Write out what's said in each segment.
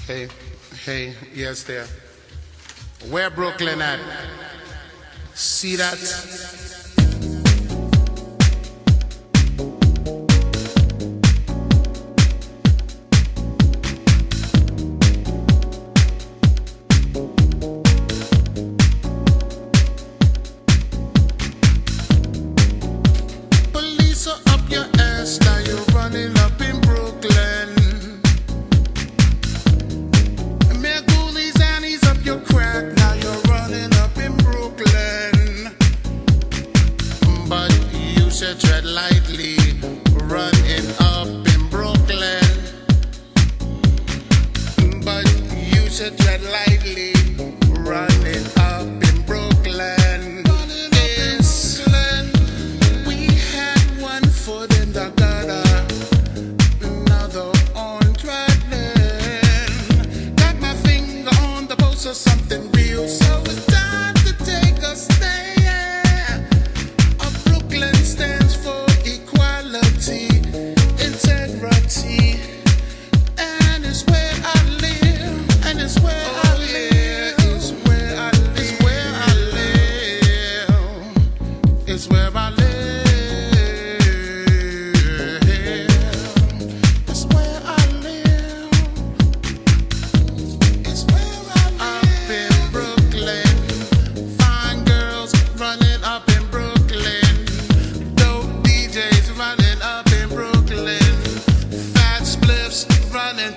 Hey, hey, yes there. Where Brooklyn at? See that? Police are up your ass, now you're running up in Brooklyn. Your crack, now you're running up in Brooklyn. But you should tread lightly, running up in Brooklyn. But you should tread lightly, running up in Brooklyn. Yes, we had one foot in the gutter, another on Tracklist. Got my finger on the pulse of something real, so it's time to take a stand. Brooklyn stands for equality, integrity, and it's where I live, and it's where I live, it's where I live, it's where I live, it's where I live.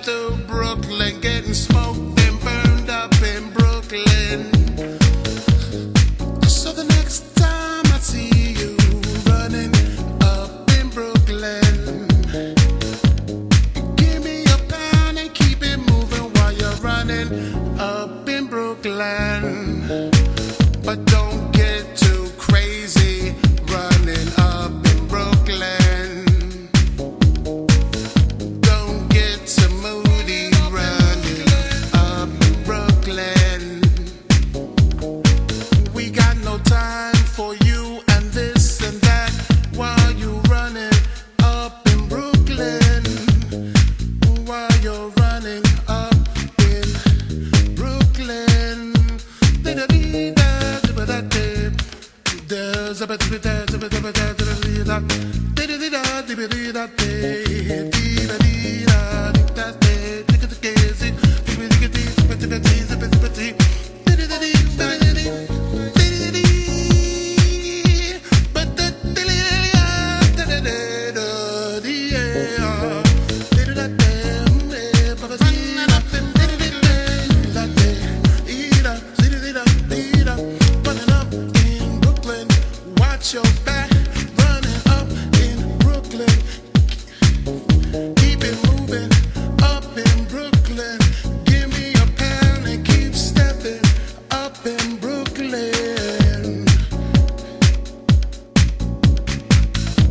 Through Brooklyn, getting smoked and burned up in Brooklyn. So the next time I see you running up in Brooklyn, give me a pound and keep it moving while you're running up in Brooklyn. But don't get too crazy running up in Brooklyn. Time for you and this and that while you running up in Brooklyn. While you're running up in Brooklyn. Watch your back, running up in Brooklyn. Keep it moving up in Brooklyn. Give me a pound and keep stepping up in Brooklyn.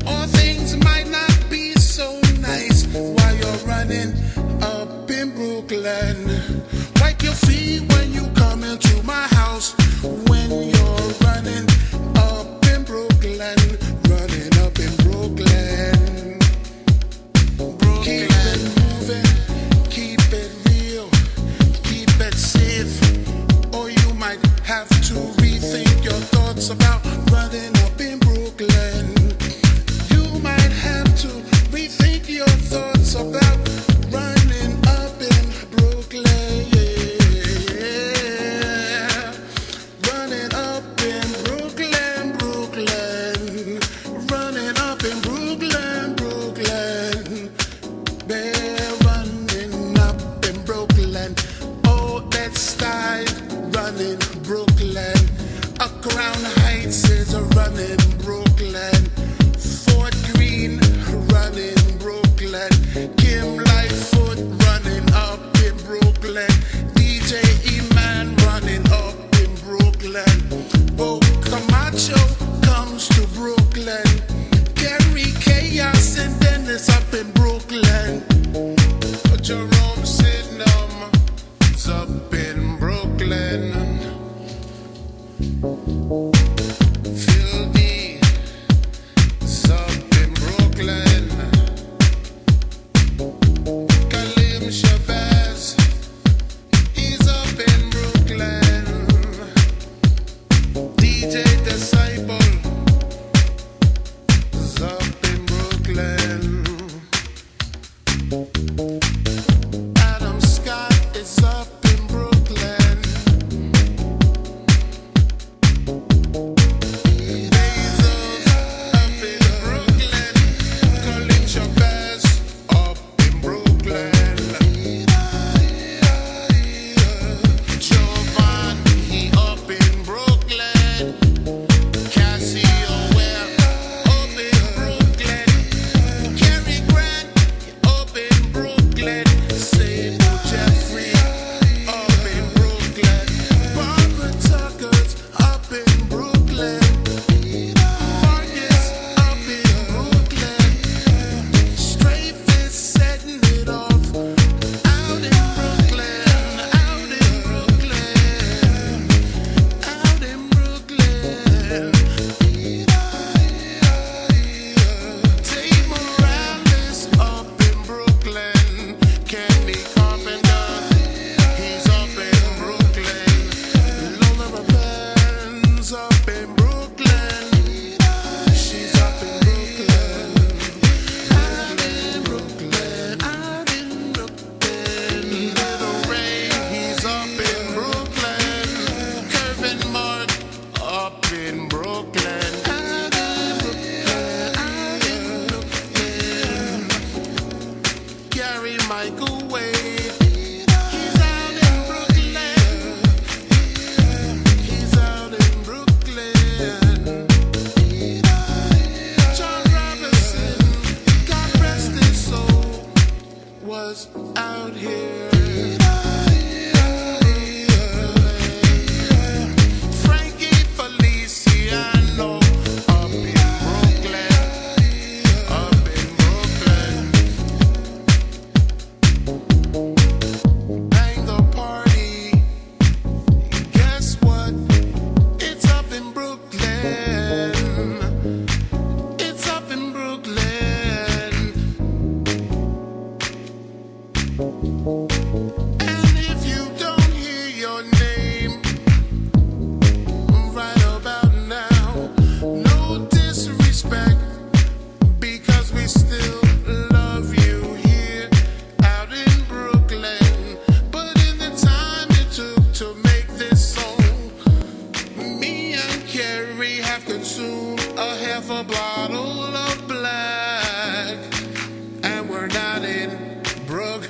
All things might not be so nice while you're running up in Brooklyn. Wipe your feet when you come into my house. When you're running up in Brooklyn, running up in Brooklyn. Keep it moving, keep it real, keep it safe, or you might have to rethink your thoughts about running up in Brooklyn. You might have to rethink your thoughts about running up in Brooklyn. Yeah. microwave. He's out in Brooklyn. He's out in Brooklyn. John Robinson, God rest his soul, was out here. Frankie Feliciano, up in Brooklyn, up in Brooklyn. Bang the party. Guess what? It's up in Brooklyn. It's up in Brooklyn. And if you don't hear your name right about now, no disrespect, because we still love you here out in Brooklyn. But in the time it took to make this song, me and Kerri have consumed a half a bottle of black, and we're not in Brooklyn.